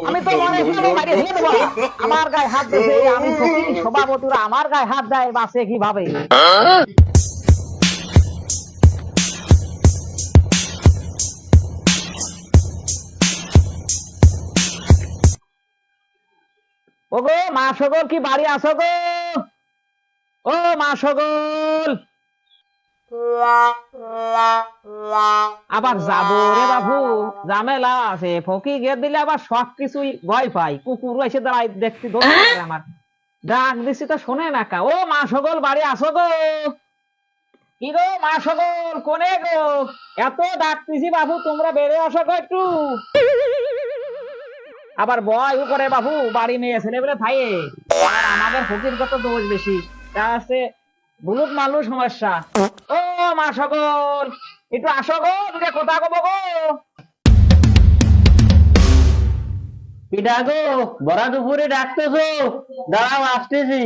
আমি তো মনে হয় মারিয়ে দিয়ে দেবো। আমার গায়ে হাত দিয়েছে, আমি ফকির সভাপতিরা আমার গায়ে হাত দেয় বাসে কিভাবে? ও গো মা সকল কি বাড়ি আসো গো? ও মা সকল, আবার যাবো রে বাবু, ঝামেলা আছে। ফকির গেট দিলে আবার সব কিছুই ভয় পাই। কুকুর এসে দাঁড়াই দেখছি আমার ডাক দিছি তো শোনে না কা। ও মা সকল বাড়ি আসো গো? কি গো মা সকল কোনে গো? এত ডাকতেছি বাবু, তোমরা বেড়ে আসো গো একটু। আবার ভয় করে বাবু, বাড়ি মেয়ে ছেলে বলে থাইয়ে। আর আমাদের ফকির কত দোষ বেশি, তা আছে বুলুক মালু সমস্যা। ও মা সকল একটু আসো গো, দুটো কথা কব গো। পিঠা গো, বড়া দুপুরে ডাকতেছো? দাঁড়াও আসতেছি।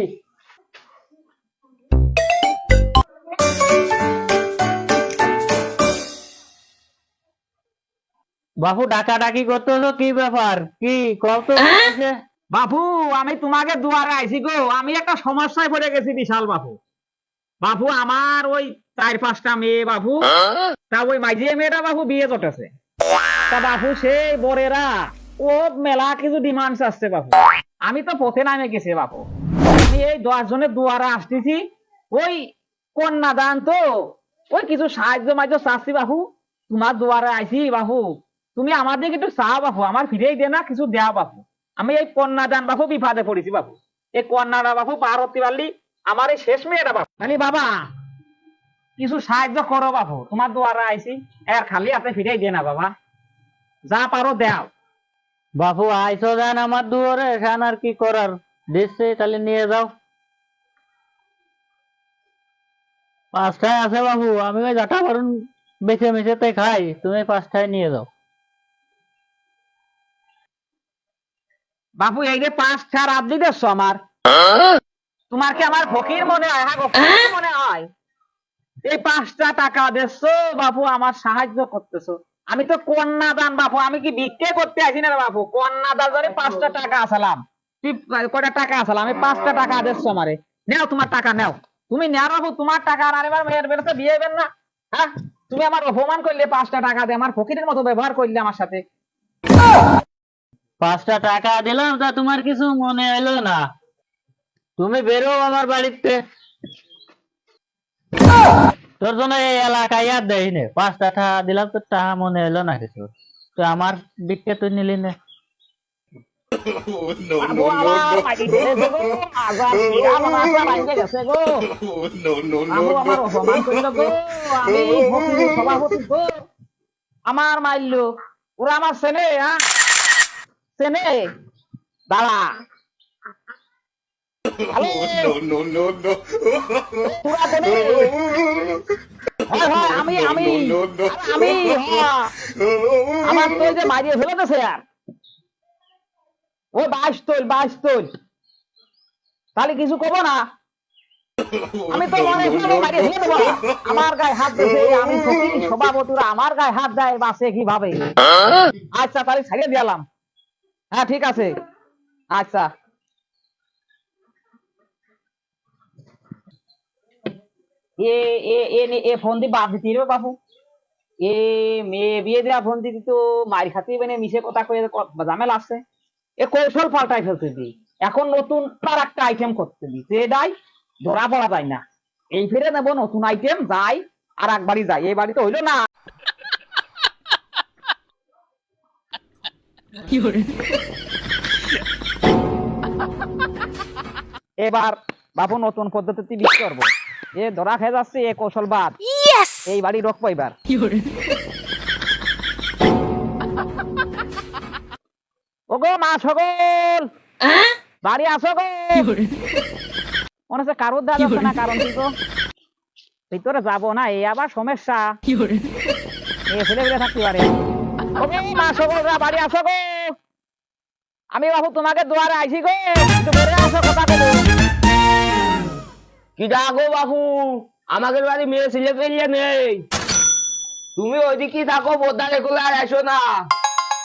বাপু ডাকাডাকি করতেছো, কি ব্যাপার? কি কত? বাবু আমি তোমাকে দুয়ারে আইছি গো, আমি একটা সমস্যায় পড়ে গেছি বিশাল বাবু। বাবু আমার ওই 4-5টা মেয়ে বাবু, তা ওই মাঝিয়ে মেয়েটা বাবু বিয়ে জটেছে। তা বাবু সেই বরেরা ও মেলা কিছু ডিমান্ডস আসছে বাবু। আমি তো পথে নামে গেছি বাবু। আমি এই 10 জনের দুয়ারে আসতেছি, ওই কন্যাদান তো, ওই কিছু সাহায্য মাঝে চাচ্ছি বাবু। তোমার দুয়ারে আইছি বাবু, তুমি আমাদের একটু চা বাবু, আমার ফিরেই দে না কিছু দেয়া বাবু। আমি এই কন্যাদান বাবু বিপদে পড়েছি বাবু। এই কন্যাটা বাবু পার হতে পারলি আমার এই শেষ মেয়েটা বাবু। খালি বাবা কিছু সাহায্য করো বাবু, তোমার দুয়ারে আইছি, আর খালি আপনি ফিরেই দে না বাবা, যা পারো দেও। বাপু আইসো যান আমার দুয়ারে, এখান আর কি করার, দিচ্ছে তাহলে নিয়ে যাও। 5টায় আছে বাবু, আমি ওই যাটা পারুন বেছে মেছেতে খাই, তুমি 5টায় নিয়ে যাও। বাবু এই যে 5টা রাত দিতেছ আমার, তোমার কি আমার ফকির মনে হয়? হ্যাঁ গো, ফকির মনে হয়। এই 5টা টাকা দিচ্ছ বাবু, আমার সাহায্য করতেছো। আমি তো কন্যাদান বাবু, আমি কি ভিক্ষে করতে আসি না রে বাবু। কন্যাদান ধরে 5টা টাকা আসালাম, তুই কয়টা টাকা আসালাম, আমি 5টা টাকা দিচ্ছ আমারে। নেও তোমার টাকা নেও, তুমি নেও বাবু তোমার টাকা। আর এবার মেয়ের বেরোতে বিয়ে হবেন না? হ্যাঁ, তুমি আমার অপমান করলে, 5টা টাকা দিয়ে আমার ফকিরের মতো ব্যবহার করলে আমার সাথে। 5টা টাকা দিলাম, তা তোমার কিছু মনে এলো না? তুমি বেরো আমার বাড়িতে, তোর জন্য এই এলাকায় আর দেই নে। 5টা টাকা দিলাম, তোর টাকা মনে এলো না কিছু? তো আমার দিককে তুই নিলি না। বাবু আমার মাটি ফেলেছে গো, আজাদ বিরাট মাথা ভাঙে গেছে গো। বাবু আমার অপমান করলো গো, আমি ফকিরের সভাপতি গো, আমার মারলো। ওরা আমার চেনে, হ্যাঁ চেনে, দাঁড়া। হ্যালো, তোরা চেনে? হ্যাঁ হ্যাঁ আমি আমি আমি হ্যাঁ, আমার তো এই যে মারিয়ে ফেলেছে আর ও 22 তোল, তাহলে কিছু কব না। আমি তো মনে হয় মারিয়ে দিয়ে দেবো। আমার গায়ে হাত দিয়েছে, আমি ফকির সভাপতিরা আমার গায়ে হাত দেয় বাসে কিভাবে? আচ্ছা তাহলে ছাড়িয়ে দিলাম। হ্যাঁ ঠিক আছে, আচ্ছা। এ এ এ এ ফোন দিয়ে বাদ দিতে রে বাবু। এ মেয়ে বিয়ে দেওয়া ফোন দিতে তো মার খাতে মানে মিশে কথা কয়ে ঝামেলা আসছে। এ কৌশল পাল্টাই ফেলতে দিই, এখন নতুন আর একটা আইটেম করতে দিই, এটাই ধরা পড়া যায় না। এই ফিরে নেবো নতুন আইটেম, যাই আর একবারই যাই, এই বাড়ি তো হইলো না। এবার বাবু নতুন পদ্ধতিতে বিয়ে করবো। এ ধরা খেয়ে যাচ্ছে, এ কৌশল বাদ, এই বাড়ি রক পাইবার। ওগো মা সকল বাড়ি আসো গো। মনে হচ্ছে কারোর দেওয়া যাচ্ছে না, কারণ কি গো ভিতরে যাবো না, এই আবার সমস্যা। এ ছেলে ফেলে থাকতে পারে। ওগো মা সকল বাড়ি আসো গো, আমি বাবু তোমাকে দুয়ারে আইছি গো, একটু বেড়ে আসো কথা বলো। কি ডাকো বাবু, আমাদের বাড়ি মেয়ে ছেলে পেলে নেই, তুমি ওইদিকে থাকো, বোধা রেগুলার আসো না।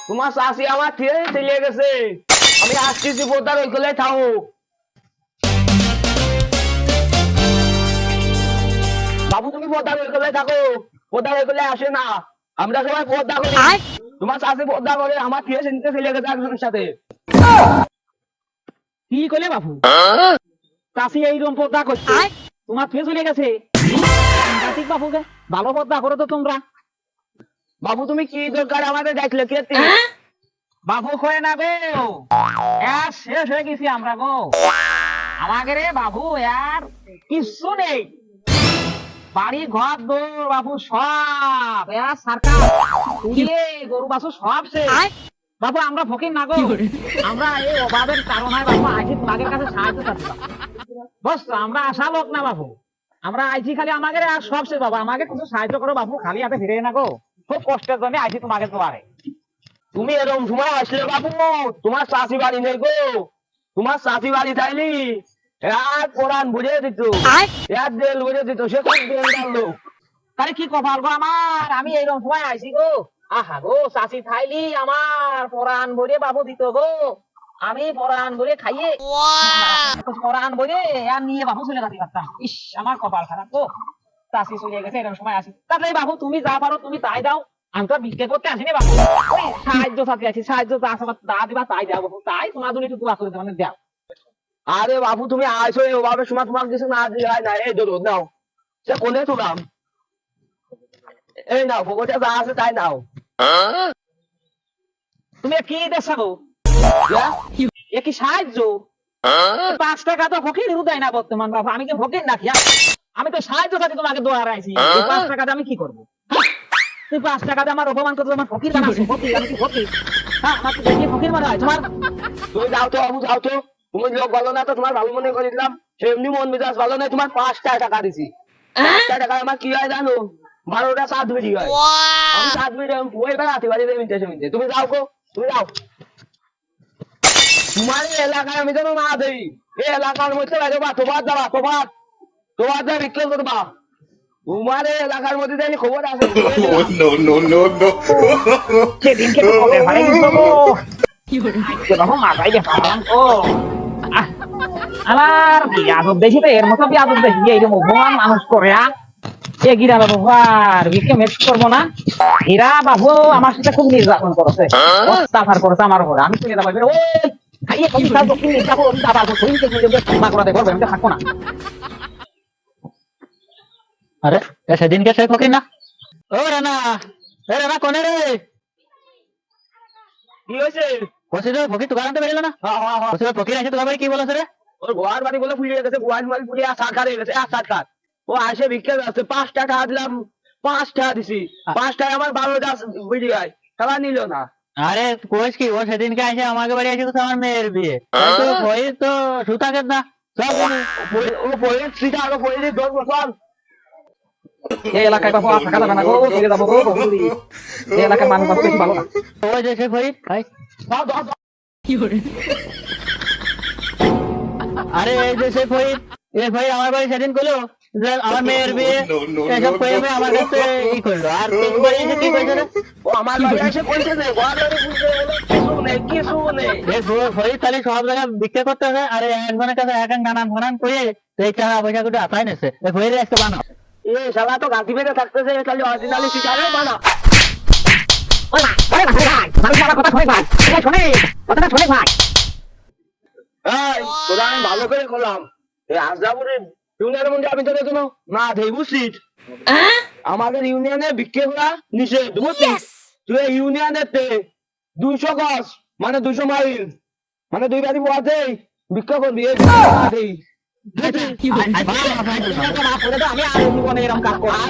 তোমার চাষি আমার ছেড়ে চলে গেছে, আমি আসতেছি, পোতার ওইগুলো থাকো। বাবু তুমি পোতার ওইগুলো থাকো, পোতার ওইগুলো আসে না, আমরা সবাই পর্দা করি। তোমার চাষি পর্দা করে, আমার ছেড়ে চিনতে চলে গেছে একজনের সাথে। কি কইলে বাপু? চাষি এইরকম পর্দা করছে, তোমার ফেস চলে গেছে? সাংঘাতিক বাপুকে, ভালো পর্দা করো তো তোমরা। বাবু তুমি কি দরকার আমাদের দেখলে কে? বাবু কয় না গো, আর শেষ হয়ে গেছি আমরা গো। আমাকে রে বাবু আর কিচ্ছু নেই, বাড়ি ঘর দৌড় বাবু সব সরকার গরু বাছু সব শেষ। বাবু আমরা ফকির না গো, আমরা এই অভাবের কারণে বাবু আইছি তোমাদের কাছে সাহায্য চাচ্ছি। বস আমরা আশা লোক না বাবু, আমরা আইছি খালি আমাকে আর সব শেষ বাবু, আমাকে কিছু সাহায্য করো বাবু, খালি হাতে ফিরে না গো, খুব কষ্টের জন্য আইছি তোমাকে তোমারে। তুমি এরকম সময় আসলে বাবু, তোমার চাষি বাড়ি নেই গো, তোমার চাষি বাড়ি চাইলি এক কোরআন বুঝিয়ে দিত, এক দেল বুঝিয়ে দিত, সে খুব দেলদার লোক। তাহলে কি কপাল গো আমার, আমি এইরকম সময় আইছি গো। আহা গো চাষি থাইলি আমার পরাণ বলে বাবু দিত গো, আমি পরাণ বলে খাইয়ে পরাণ বলে আর নিয়ে বাবু চলে যেতে পারতাম। ইস আমার কপাল খারাপ গো, চাষি চলে গেছে এরকম সময় আসি। তাহলে বাবু তুমি যা পারো তুমি তাই দাও, আমি তো বিক্রি করতে আসিনি বাবু, ওই সাহায্য সাথে আছি, সাহায্য যা দা দিবা তাই দাও বাবু, তাই তোমার জন্য একটু দোয়া করে দেবো দাও। আরে বাবু তুমি আইসো ওভাবে সময় তোমার কিছু না দিয়ে হয় না, এই ধরো নাও, সে কোনে তুলাম, এই নাও পকেটে যা আছে তাই নাও। তুমি কি দেখছো গো, এ কি সাহায্য? 5 টাকা তো ফকির দেয় না বর্তমান বাবু, আমি কি ফকির নাকি? আমি তো সাহায্য সাথে তোমাকে দোয়া রাখছি, 5 টাকাতে আমি কি করবো? তুই 5 টাকাতে আমার অপমান করছো, আমার ফকির বানাচ্ছো, ফকির আমি কি ফকির? হ্যাঁ আমার দেখি ফকির মনে হয় তোমার। তুমি যাও তো বাবু যাও তো, তুমি লোক ভালো না তো তোমার ভালো মনে করে দিলাম, সে এমনি মন মেজাজ ভালো নয়, তোমার 5টা টাকা দিছি, 5টা টাকা আমার কি হয় জানো, 12টা 7 বেরি হয়, আমি 7 বেরি ওই বেড়াতে পারি মিনিটে, তুমি যাও গো, তুমি যাও। তোমার এই এলাকায় আমি যেন না দেই, এই এলাকার মধ্যে লাগবা তোমার যাবা, তোমার যা বিক্রি করবা, তোমার এই এলাকার মধ্যে দেখি খবর আছে। no, no, no, no. সেদিনকে তো কবে ভাই দিছো গো, আজকে বাবু মাথায় গেছিলাম ও। আমার বিয়াদব দেখি তো, এর মতো বিয়াদব দেখি এইরকম অপমান মানুষ করে এ গিরা বাবু আর বিকে মেক্স করবো না। হীরা বাবু আমার সাথে খুব নির্যাতন করেছে, অত্যাচার করেছে আমার উপরে, আমি চলে যাবো ওই খাইয়ে কম কাজ দক্ষিণ নির্যাতন আবার শরীরকে ক্ষমা করে দেবো, আমি থাকবো না। আরে সেদিনকে সে ফকির না? ও রানা, এ রানা কোনে রে? কি হয়েছে? বলছিল ফকির দোকান আনতে বেরিয়ে না? বলছিল ফকির আছে তোমার বাড়ি, কি বলেছে রে? ওর ঘর বাড়ি বলে ফুলিয়ে গেছে, গোয়াল মারি ফুলিয়ে সারকার হয়ে গেছে, 1 ও আসে ভিক্ষা যাচ্ছে, 5টা টাকা দিলাম, 5 টাকা দিছি, 5 টাকা আমার 12টা বেরিয়ে যায়, তারা নিল না। আরে কোচ কি, ও সেদিনকে আসে আমাকে বাড়ি আসে আমার মেয়ের বিয়ে, তো ভয় তো সুতাকে না সব ও পড়ে সিটা আরো পড়ে দিয়ে 10 বছর। এই এলাকায় বাবু আর থাকা যাবে না গো, চলে যাবো গো বন্ধুরি। এই এলাকার মানুষ বাবু বেশি ভালো না। ওই যে সে ফরিদ ভাই, আরে এই যে সে ফরিদ, এ ভাই আমার বাড়ি সেদিন করলো যে আমার মেয়ের বিয়ে, এসব করে আমার কাছে ই করলো, আর তোর বাড়ি এসে কি কইছে রে? ও আমার বাড়ি এসে কইছে যে ঘর বাড়ি বুঝে কিছু নেই। এই ফরিদ খালি সব জায়গায় বিক্রি করতে হবে, আর একজনের কাছে এক গানান ফানান করে এই টাকা পয়সা করে আতাই নেছে, এই ফরিদ আজকে বানা এ শালা তো গাঁতি বেঁধে থাকতেছে, খালি অরিজিনালি শিকারে বানা। ওই ভাই, ওই ভাই, মানুষ আমার কথা শোনে ভাই, শোনে কথাটা শোনে ভাই। এই তোরা আমি ভালো করে করলাম, এই আজরাপুরের ইউনিয়নের মধ্যে আমি তোদের জন্য না দেই বুঝছিস, আমাদের ইউনিয়নে বিক্রি করা নিষেধ বুঝছিস, তুই ইউনিয়নের 200 গজ মানে 200 মাইল মানে 2 বাড়ি পথে বিক্রি করবি, এই না দেই। আমি আর জীবনে এরকম কাজ করবো না।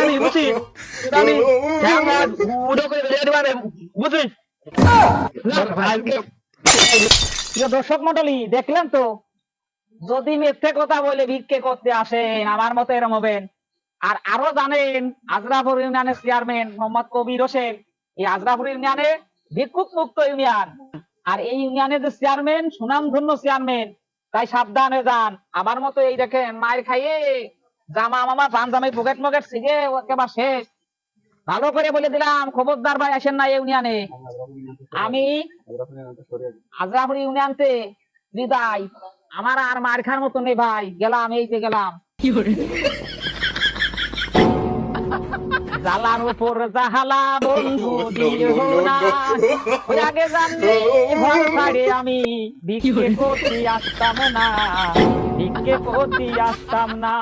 আমি বুঝছি, আমি উড়ো করে বেরিয়ে দেবো বুঝছিস। প্রিয় দর্শক মন্ডলী দেখলেন তো, যদি মিথ্যে কথা বলে ভিক্ষে করতে আসেন আমার মতো এরম হবেন। আর আরো জানেন আজরাপুর ইউনিয়নের চেয়ারম্যান মোহাম্মদ কবির হোসেন, এই আজরাপুর ইউনিয়নে ভিক্ষুক মুক্ত ইউনিয়ন, আর এই ইউনিয়নের যে চেয়ারম্যান সুনামধন্য চেয়ারম্যান, তাই সাবধানে যান। আমার মতো এই দেখেন মায়ের খাইয়ে জামা মামা পাঞ্জামি পকেট মকেট ছিগে একেবারে শেষ, ভালো করে বলে দিলাম, খবরদার ভাই আসেন না ইউনিয়নে। আমি আজরাপুর ইউনিয়নতে বিদায়। আমার আর মার খাওয়ার মতো নেই ভাই, গেলাম, এই যে গেলাম। জ্বালার উপর জাহালা বন্ধু দিও না, ওই আগে জানলে ভয় ছাড়ে আমি ভিক্ষে করতে আসতাম না, ভিক্ষে করতে আসতাম না।